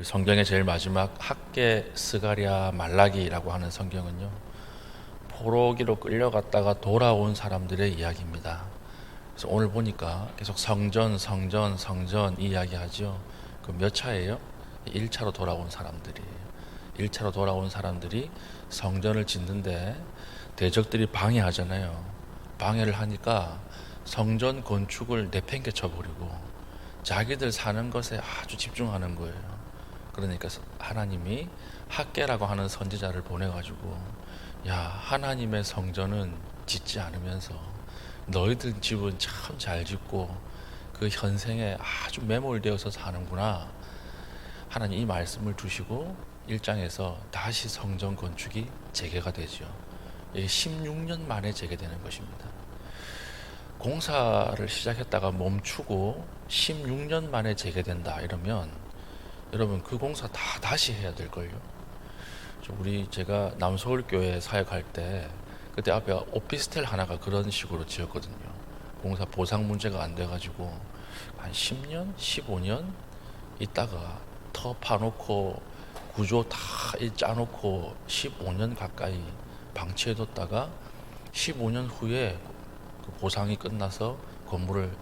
성경의 제일 마지막 학개 스가랴 말라기라고 하는 성경은요, 포로기로 끌려갔다가 돌아온 사람들의 이야기입니다. 그래서 오늘 보니까 계속 성전 성전 성전 이 이야기하죠. 그 몇 차예요? 1차로 돌아온 사람들이에요. 1차로 돌아온 사람들이 성전을 짓는데 대적들이 방해하잖아요. 방해를 하니까 성전 건축을 내팽개쳐 버리고 자기들 사는 것에 아주 집중하는 거예요. 그러니까 하나님이 학개라고 하는 선지자를 보내가지고, 야, 하나님의 성전은 짓지 않으면서 너희들 집은 참 잘 짓고 그 현생에 아주 매몰되어서 사는구나. 하나님 이 말씀을 주시고 1장에서 다시 성전 건축이 재개가 되죠. 이게 16년 만에 재개되는 것입니다. 공사를 시작했다가 멈추고 16년 만에 재개된다 이러면 여러분 그 공사 다 다시 해야 될걸요. 제가 남서울교회 사역할 때 그때 앞에 오피스텔 하나가 그런 식으로 지었거든요. 공사 보상 문제가 안 돼가지고 한 10년, 15년 있다가 터 파놓고 구조 다 짜놓고 15년 가까이 방치해뒀다가 15년 후에 그 보상이 끝나서 건물을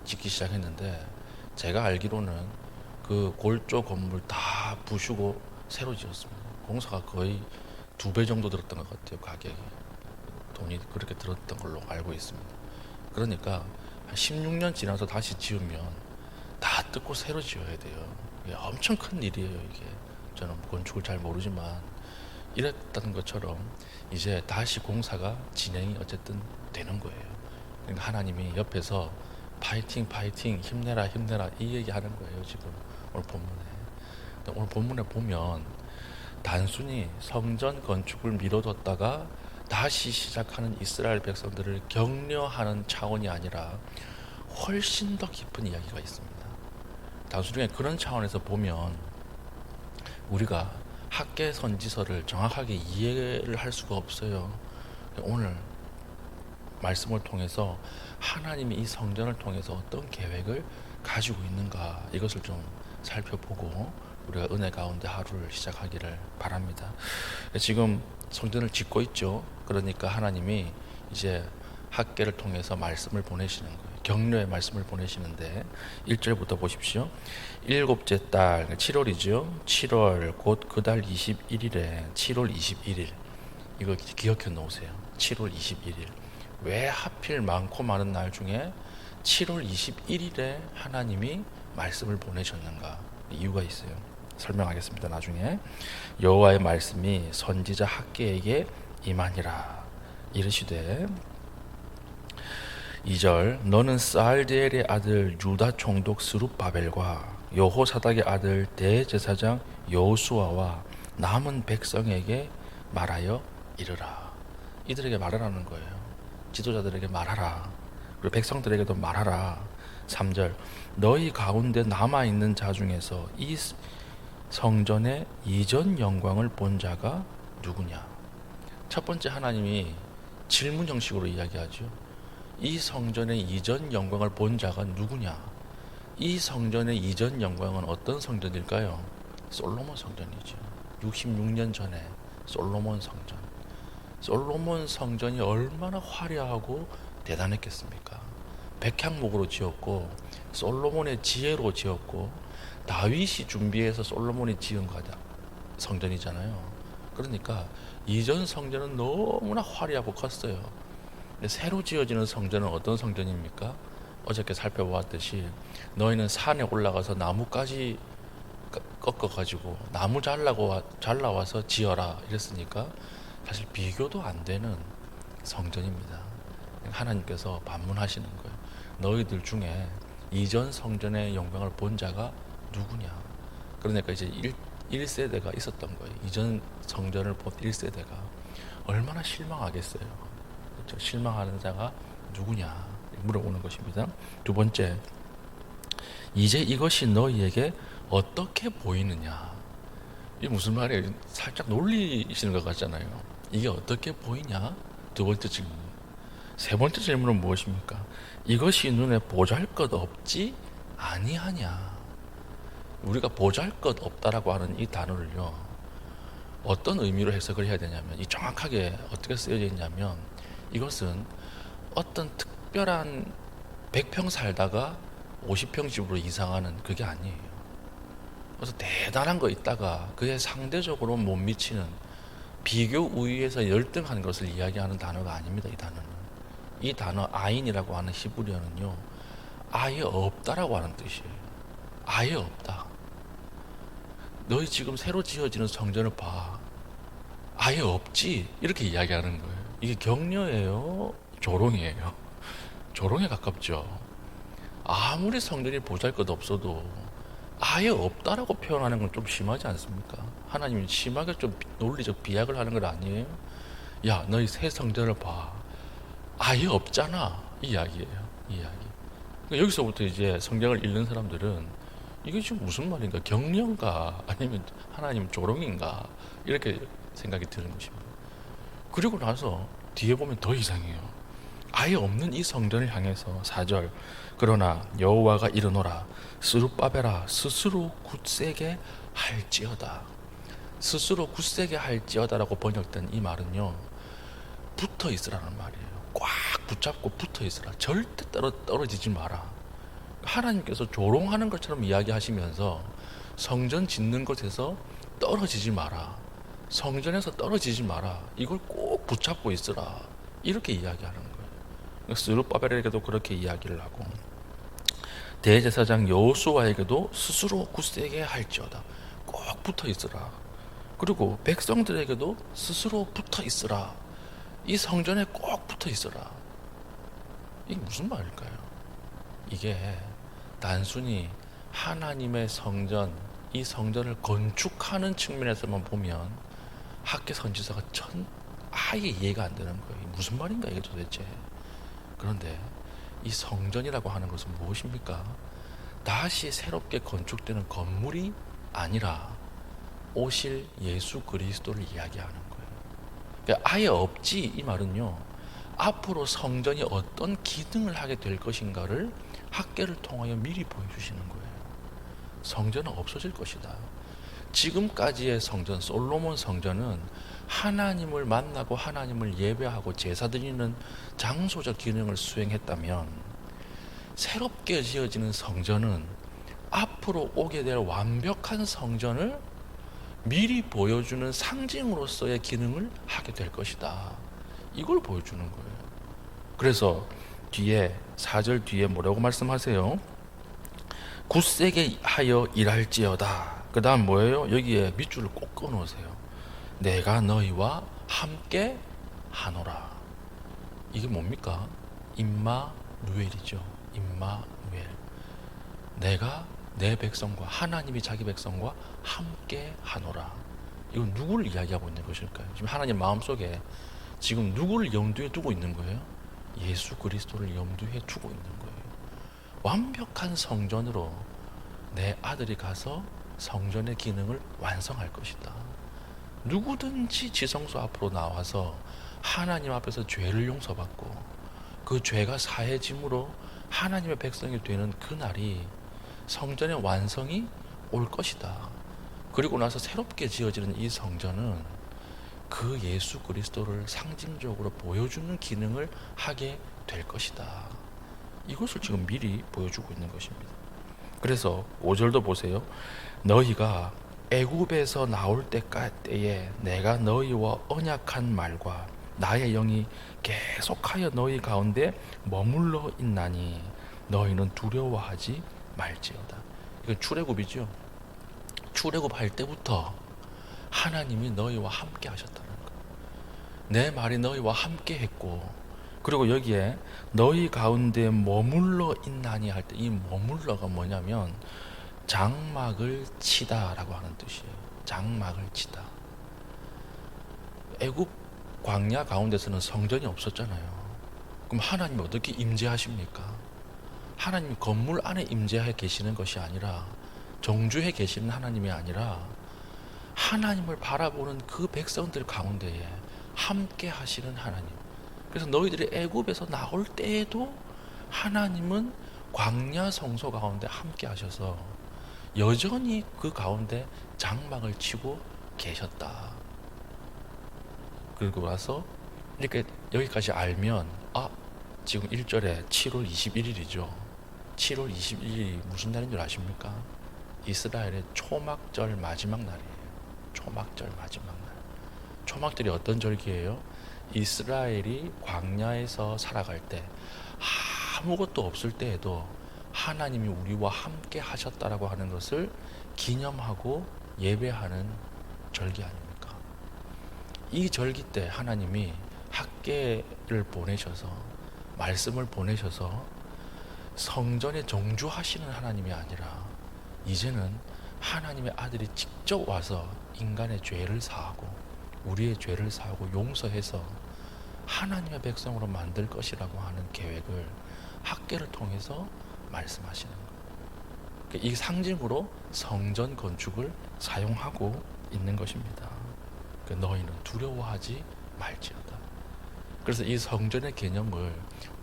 짓기 시작했는데, 제가 알기로는 그 골조 건물 다 부수고 새로 지었습니다. 공사가 거의 2배 정도 들었던 것 같아요. 가격이 돈이 그렇게 들었던 걸로 알고 있습니다. 그러니까 한 16년 지나서 다시 지으면 다 뜯고 새로 지어야 돼요. 이게 엄청 큰 일이에요. 이게 저는 건축을 잘 모르지만 이랬던 것처럼 이제 다시 공사가 진행이 어쨌든 되는 거예요. 그러니까 하나님이 옆에서 파이팅 파이팅 힘내라 힘내라 이 얘기하는 거예요. 지금 오늘 본문에 보면 단순히 성전 건축을 미뤄뒀다가 다시 시작하는 이스라엘 백성들을 격려하는 차원이 아니라 훨씬 더 깊은 이야기가 있습니다. 단순히 그런 차원에서 보면 우리가 학개 선지서를 정확하게 이해를 할 수가 없어요. 오늘 말씀을 통해서 하나님이 이 성전을 통해서 어떤 계획을 가지고 있는가, 이것을 좀 살펴보고 우리가 은혜 가운데 하루를 시작하기를 바랍니다. 지금 성전을 짓고 있죠. 그러니까 하나님이 이제 학개를 통해서 말씀을 보내시는 거예요. 격려의 말씀을 보내시는데 1절부터 보십시오. 7째 달 7월이죠. 7월 곧 그 달 21일에 7월 21일, 이거 기억해 놓으세요. 7월 21일. 왜 하필 많고 많은 날 중에 7월 21일에 하나님이 말씀을 보내셨는가? 이유가 있어요. 설명하겠습니다. 나중에. 여호와의 말씀이 선지자 학개에게 임하니라. 이르시되, 2절, 너는 스알디엘의 아들 유다 총독 스룹바벨과 여호사닥의 아들 대제사장 여호수아와 남은 백성에게 말하여 이르라. 이들에게 말하라는 거예요. 지도자들에게 말하라. 그리고 백성들에게도 말하라. 3절, 너희 가운데 남아있는 자 중에서 이 성전의 이전 영광을 본 자가 누구냐? 첫 번째, 하나님이 질문 형식으로 이야기하죠. 이 성전의 이전 영광을 본 자가 누구냐? 이 성전의 이전 영광은 어떤 성전일까요? 솔로몬 성전이죠. 66년 전에 솔로몬 성전. 솔로몬 성전이 얼마나 화려하고 대단했겠습니까? 백향목으로 지었고 솔로몬의 지혜로 지었고 다윗이 준비해서 솔로몬이 지은 성전이잖아요. 그러니까 이전 성전은 너무나 화려하고 컸어요. 근데 새로 지어지는 성전은 어떤 성전입니까? 어저께 살펴보았듯이 너희는 산에 올라가서 나무까지 꺾어가지고 나무 잘라와서 지어라 이랬으니까 사실 비교도 안 되는 성전입니다. 하나님께서 반문하시는 거예요. 너희들 중에 이전 성전의 영광을 본 자가 누구냐? 그러니까 이제 1세대가 있었던 거예요. 이전 성전을 본 1세대가 얼마나 실망하겠어요. 그렇죠? 실망하는 자가 누구냐 물어보는 것입니다. 두 번째, 이제 이것이 너희에게 어떻게 보이느냐? 이게 무슨 말이에요? 살짝 놀리시는 것 같잖아요. 이게 어떻게 보이냐? 두 번째 질문. 세 번째 질문은 무엇입니까? 이것이 눈에 보잘것 없지 아니하냐? 우리가 보잘것없다라고 하는 이 단어를요, 어떤 의미로 해석을 해야 되냐면, 이 정확하게 어떻게 쓰여져 있냐면, 이것은 어떤 특별한 100평 살다가 50평 집으로 이상하는 그게 아니에요. 그래서 대단한 거 있다가 그에 상대적으로 못 미치는 비교 우위에서 열등한 것을 이야기하는 단어가 아닙니다. 이 단어는, 이 단어 아인이라고 하는 히브리어는요, 아예 없다라고 하는 뜻이에요. 아예 없다. 너희 지금 새로 지어지는 성전을 봐, 아예 없지, 이렇게 이야기하는 거예요. 이게 격려예요, 조롱이에요? 조롱에 가깝죠. 아무리 성전이 보잘것없어도 아예 없다라고 표현하는 건 좀 심하지 않습니까? 하나님이 심하게 좀 논리적 비약을 하는 건 아니에요? 야, 너희 새 성전을 봐, 아예 없잖아, 이 이야기예요. 이 이야기. 그러니까 여기서부터 이제 성경을 읽는 사람들은 이게 지금 무슨 말인가, 격려인가 아니면 하나님 조롱인가, 이렇게 생각이 드는 것입니다. 그리고 나서 뒤에 보면 더 이상해요. 아예 없는 이 성전을 향해서 4절, 그러나 여호와가 이르노라, 스룹바벨아 스스로 굳세게 할지어다. 스스로 굳세게 할지어다라고 번역된 이 말은요, 붙어 있으라는 말이에요. 꽉 붙잡고 붙어 있으라. 절대 떨어지지 마라. 하나님께서 조롱하는 것처럼 이야기하시면서 성전 짓는 곳에서 떨어지지 마라, 성전에서 떨어지지 마라, 이걸 꼭 붙잡고 있으라, 이렇게 이야기하는 거예요. 스룹바벨에게도 그렇게 이야기를 하고, 대제사장 여호수아에게도 스스로 굳세게 할지어다, 꼭 붙어 있으라. 그리고 백성들에게도 스스로 붙어 있으라, 이 성전에 꼭 붙어 있으라. 이게 무슨 말일까요? 이게 단순히 하나님의 성전, 이 성전을 건축하는 측면에서만 보면 학계 선지서가 아예 이해가 안 되는 거예요. 무슨 말인가 이게 도대체. 그런데 이 성전이라고 하는 것은 무엇입니까? 다시 새롭게 건축되는 건물이 아니라 오실 예수 그리스도를 이야기하는 거예요. 그러니까 아예 없지, 이 말은요, 앞으로 성전이 어떤 기능을 하게 될 것인가를 학계를 통하여 미리 보여주시는 거예요. 성전은 없어질 것이다. 지금까지의 성전, 솔로몬 성전은 하나님을 만나고 하나님을 예배하고 제사 드리는 장소적 기능을 수행했다면, 새롭게 지어지는 성전은 앞으로 오게 될 완벽한 성전을 미리 보여주는 상징으로서의 기능을 하게 될 것이다. 이걸 보여주는 거예요. 그래서 뒤에 4절 뒤에 뭐라고 말씀하세요? 굳세게 하여 일할지어다. 그 다음 뭐예요? 여기에 밑줄을 꼭 끊으세요. 내가 너희와 함께 하노라. 이게 뭡니까? 임마누엘이죠. 임마누엘. 내가 내 백성과, 하나님이 자기 백성과 함께 하노라. 이건 누구를 이야기하고 있는 것일까요? 지금 하나님 마음속에 지금 누구를 염두에 두고 있는 거예요? 예수 그리스도를 염두에 두고 있는 거예요. 완벽한 성전으로 내 아들이 가서 성전의 기능을 완성할 것이다. 누구든지 지성소 앞으로 나와서 하나님 앞에서 죄를 용서받고 그 죄가 사해짐으로 하나님의 백성이 되는 그날이, 성전의 완성이 올 것이다. 그리고 나서 새롭게 지어지는 이 성전은 그 예수 그리스도를 상징적으로 보여주는 기능을 하게 될 것이다. 이것을 지금 미리 보여주고 있는 것입니다. 그래서 5절도 보세요. 너희가 애굽에서 나올 때에 내가 너희와 언약한 말과 나의 영이 계속하여 너희 가운데 머물러 있나니 너희는 두려워하지 말지어다. 이건 출애굽이죠. 출애굽할 때부터 하나님이 너희와 함께 하셨다는 거예요. 내 말이 너희와 함께 했고, 그리고 여기에 너희 가운데 머물러 있나니 할 때 이 머물러가 뭐냐면 장막을 치다라고 하는 뜻이에요. 장막을 치다. 애굽 광야 가운데서는 성전이 없었잖아요. 그럼 하나님이 어떻게 임재하십니까? 하나님이 건물 안에 임재해 계시는 것이 아니라, 정주해 계시는 하나님이 아니라 하나님을 바라보는 그 백성들 가운데에 함께 하시는 하나님. 그래서 너희들이 애굽에서 나올 때에도 하나님은 광야 성소 가운데 함께 하셔서 여전히 그 가운데 장막을 치고 계셨다. 그리고 나서 이렇게 여기까지 알면 지금 1절에 7월 21일이죠. 7월 21일이 무슨 날인 줄 아십니까? 이스라엘의 초막절 마지막 날이에요. 초막절 마지막 날. 초막절이 어떤 절기예요? 이스라엘이 광야에서 살아갈 때 아무것도 없을 때에도 하나님이 우리와 함께 하셨다라고 하는 것을 기념하고 예배하는 절기 아닙니까? 이 절기 때 하나님이 학개를 보내셔서 말씀을 보내셔서 성전에 정주하시는 하나님이 아니라 이제는 하나님의 아들이 직접 와서 인간의 죄를 사하고 우리의 죄를 사하고 용서해서 하나님의 백성으로 만들 것이라고 하는 계획을 학개를 통해서 말씀하시는 거예요. 이 상징으로 성전 건축을 사용하고 있는 것입니다. 너희는 두려워하지 말지어다. 그래서 이 성전의 개념을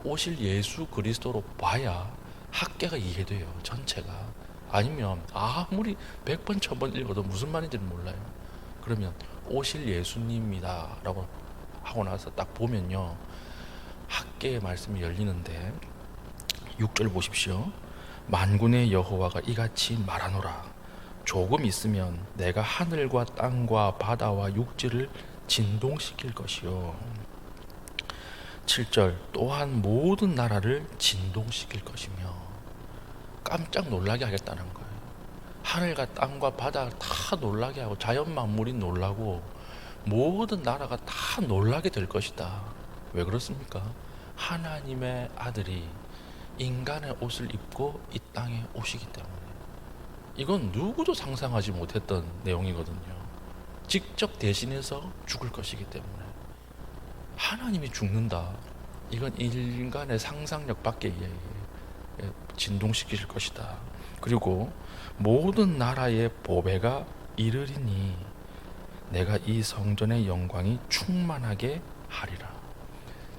오실 예수 그리스도로 봐야 학개가 이해돼요. 전체가. 아니면 아무리 100번 1000번 읽어도 무슨 말인지는 몰라요. 그러면 오실 예수님이다 라고 하고 나서 딱 보면요, 학개의 말씀이 열리는데 6절 보십시오. 만군의 여호와가 이같이 말하노라. 조금 있으면 내가 하늘과 땅과 바다와 육지를 진동시킬 것이요. 7절 또한 모든 나라를 진동시킬 것이며, 깜짝 놀라게 하겠다는 거예요. 하늘과 땅과 바다 다 놀라게 하고 자연 만물이 놀라고 모든 나라가 다 놀라게 될 것이다. 왜 그렇습니까? 하나님의 아들이 인간의 옷을 입고 이 땅에 오시기 때문에. 이건 누구도 상상하지 못했던 내용이거든요. 직접 대신해서 죽을 것이기 때문에. 하나님이 죽는다. 이건 인간의 상상력 밖의 이야기예요. 진동시킬 것이다. 그리고 모든 나라의 보배가 이르리니 내가 이 성전의 영광이 충만하게 하리라.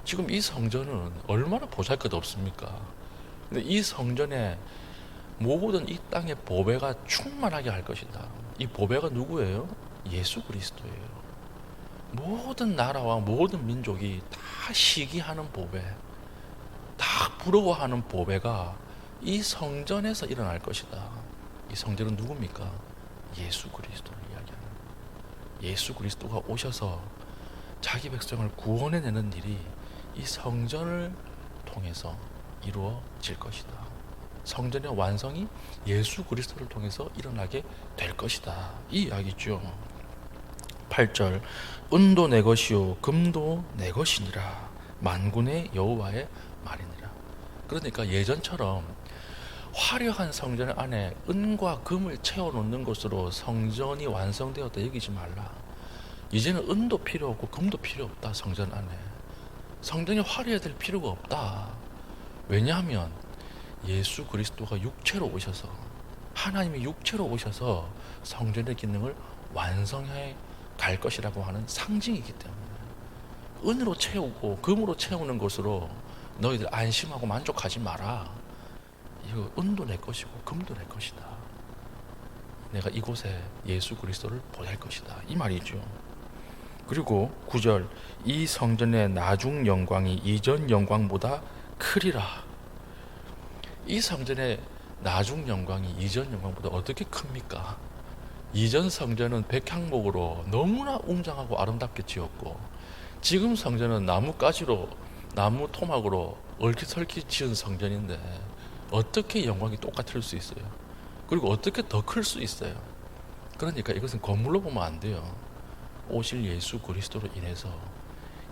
지금 이 성전은 얼마나 보잘것없습니까? 근데 이 성전에 모든 이 땅의 보배가 충만하게 할 것이다. 이 보배가 누구예요? 예수 그리스도예요. 모든 나라와 모든 민족이 다 시기하는 보배, 다 부러워하는 보배가 이 성전에서 일어날 것이다. 이 성전은 누굽니까? 예수 그리스도를 이야기하는 거예요. 예수 그리스도가 오셔서 자기 백성을 구원해내는 일이 이 성전을 통해서 이루어질 것이다. 성전의 완성이 예수 그리스도를 통해서 일어나게 될 것이다. 이 이야기죠. 8절 은도 내 것이요 금도 내 것이니라. 만군의 여호와의 말이니라. 그러니까 예전처럼 화려한 성전 안에 은과 금을 채워놓는 것으로 성전이 완성되었다 여기지 말라. 이제는 은도 필요 없고 금도 필요 없다. 성전 안에 성전이 화려해야 될 필요가 없다. 왜냐하면 예수 그리스도가 육체로 오셔서, 하나님이 육체로 오셔서 성전의 기능을 완성해 갈 것이라고 하는 상징이기 때문에 은으로 채우고 금으로 채우는 것으로 너희들 안심하고 만족하지 마라. 이거 은도 내 것이고 금도 내 것이다. 내가 이곳에 예수 그리스도를 보낼 것이다. 이 말이죠. 그리고 9절 이 성전의 나중 영광이 이전 영광보다 크리라. 이 성전의 나중 영광이 이전 영광보다 어떻게 큽니까? 이전 성전은 백향목으로 너무나 웅장하고 아름답게 지었고, 지금 성전은 나무가지로, 나무 토막으로 얼키설키 지은 성전인데 어떻게 영광이 똑같을 수 있어요? 그리고 어떻게 더 클 수 있어요? 그러니까 이것은 건물로 보면 안 돼요. 오실 예수 그리스도로 인해서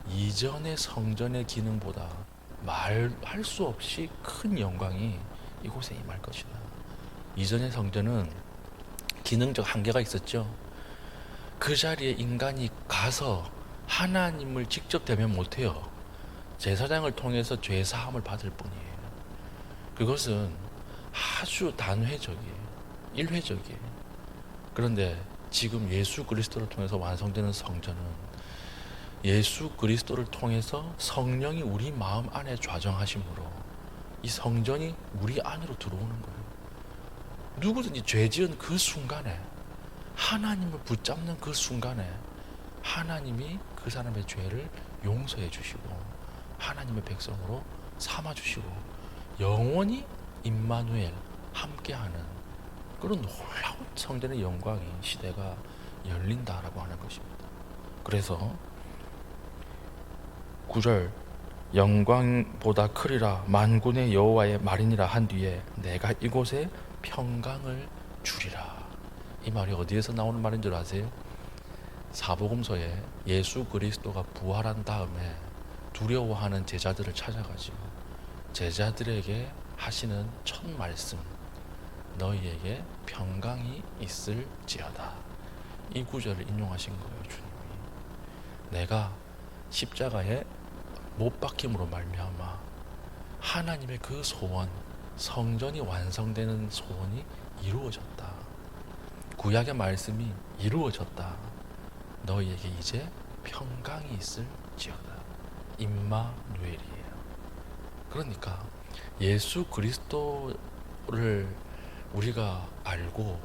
이전의 성전의 기능보다 말할 수 없이 큰 영광이 이곳에 임할 것이다. 이전의 성전은 기능적 한계가 있었죠. 그 자리에 인간이 가서 하나님을 직접 대면 못해요. 제사장을 통해서 죄 사함을 받을 뿐이에요. 그것은 아주 단회적이에요. 일회적이에요. 그런데 지금 예수 그리스도를 통해서 완성되는 성전은 예수 그리스도를 통해서 성령이 우리 마음 안에 좌정하심으로 이 성전이 우리 안으로 들어오는 거예요. 누구든지 죄 지은 그 순간에, 하나님을 붙잡는 그 순간에 하나님이 그 사람의 죄를 용서해 주시고 하나님의 백성으로 삼아 주시고 영원히 임마누엘 함께하는 그런 놀라운 성전의 영광이 시대가 열린다라고 하는 것입니다. 그래서 9절 영광보다 크리라 만군의 여호와의 말이니라 한 뒤에 내가 이곳에 평강을 주리라. 이 말이 어디에서 나오는 말인 줄 아세요? 사복음서에 예수 그리스도가 부활한 다음에 두려워하는 제자들을 찾아가지고 제자들에게 하시는 첫 말씀, 너희에게 평강이 있을지어다. 이 구절을 인용하신 거예요. 주님이 내가 십자가에 못 박힘으로 말미암아 하나님의 그 소원, 성전이 완성되는 소원이 이루어졌다. 구약의 말씀이 이루어졌다. 너희에게 이제 평강이 있을지어다. 임마누엘이에요. 그러니까 예수 그리스도를 우리가 알고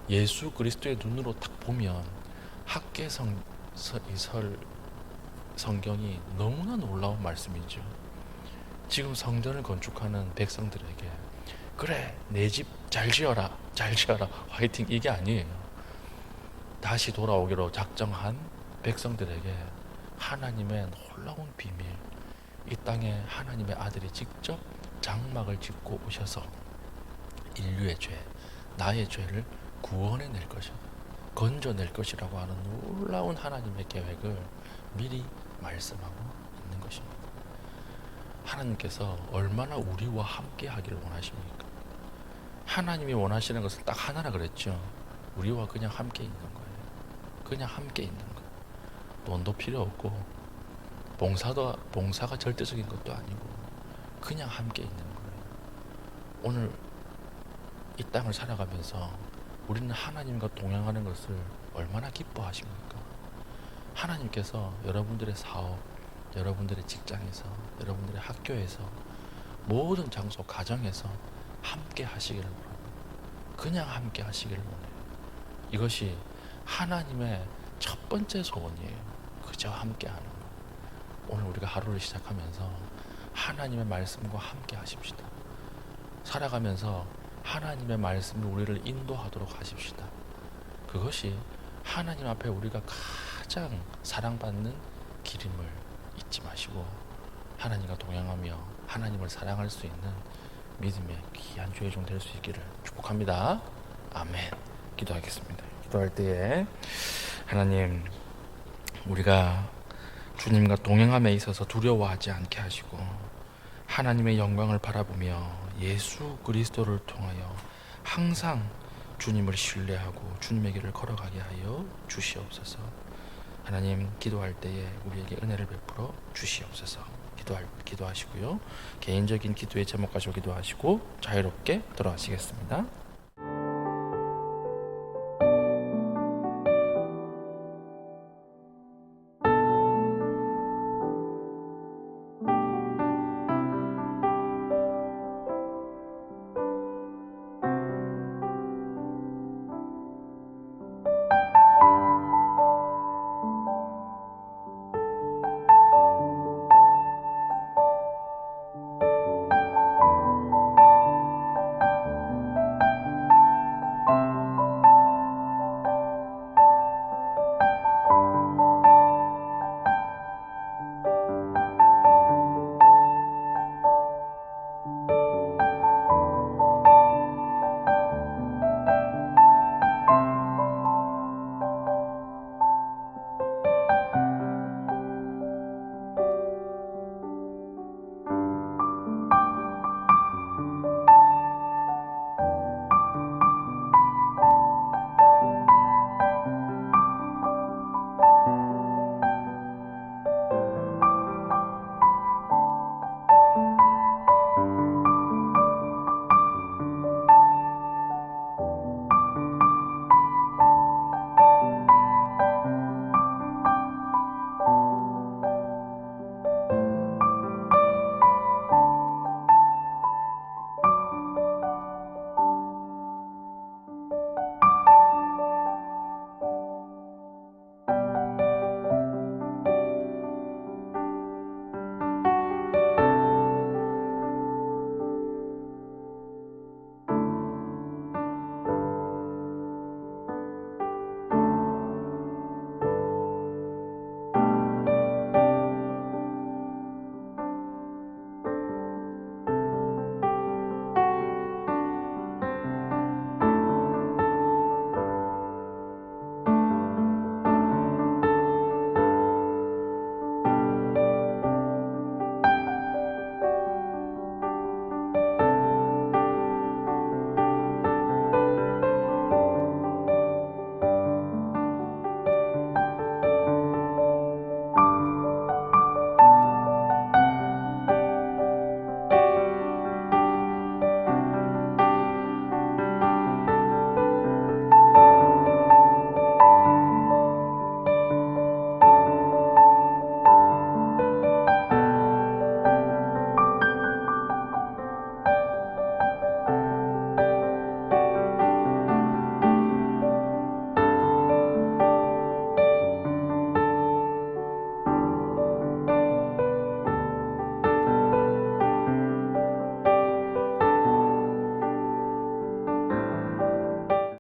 예수 그리스도의 눈으로 딱 보면 학개성 이설 성경이 너무나 놀라운 말씀이죠. 지금 성전을 건축하는 백성들에게 그래 내 집 잘 지어라 잘 지어라 화이팅 이게 아니에요. 다시 돌아오기로 작정한 백성들에게 하나님의 놀라운 비밀, 이 땅에 하나님의 아들이 직접 장막을 짓고 오셔서 인류의 죄, 나의 죄를 구원해낼 것이다, 건져낼 것이라고 하는 놀라운 하나님의 계획을 미리 말씀하고 있는 것입니다. 하나님께서 얼마나 우리와 함께 하기를 원하십니까? 하나님이 원하시는 것은 딱 하나라 그랬죠. 우리와 그냥 함께 있는 거예요. 그냥 함께 있는 거예요. 돈도 필요 없고 봉사가 절대적인 것도 아니고 그냥 함께 있는 거예요. 오늘 이 땅을 살아가면서 우리는 하나님과 동행하는 것을 얼마나 기뻐하십니까? 하나님께서 여러분들의 사업, 여러분들의 직장에서, 여러분들의 학교에서, 모든 장소, 가정에서 함께 하시기를 원합니다. 그냥 함께 하시기를 원해요. 이것이 하나님의 첫 번째 소원이에요. 그저 함께 하는 거. 오늘 우리가 하루를 시작하면서 하나님의 말씀과 함께 하십시다. 살아가면서 하나님의 말씀이 우리를 인도하도록 하십시다. 그것이 하나님 앞에 우리가 가장 사랑받는 길임을 잊지 마시고 하나님과 동행하며 하나님을 사랑할 수 있는 믿음의 귀한 주의 종 될 수 있기를 축복합니다. 아멘. 기도하겠습니다. 기도할 때에 하나님, 우리가 주님과 동행함에 있어서 두려워하지 않게 하시고 하나님의 영광을 바라보며 예수 그리스도를 통하여 항상 주님을 신뢰하고 주님의 길을 걸어가게 하여 주시옵소서. 하나님, 기도할 때에 우리에게 은혜를 베풀어 주시옵소서. 기도하시고요. 개인적인 기도의 제목 가지고 기도하시고 자유롭게 들어가시겠습니다.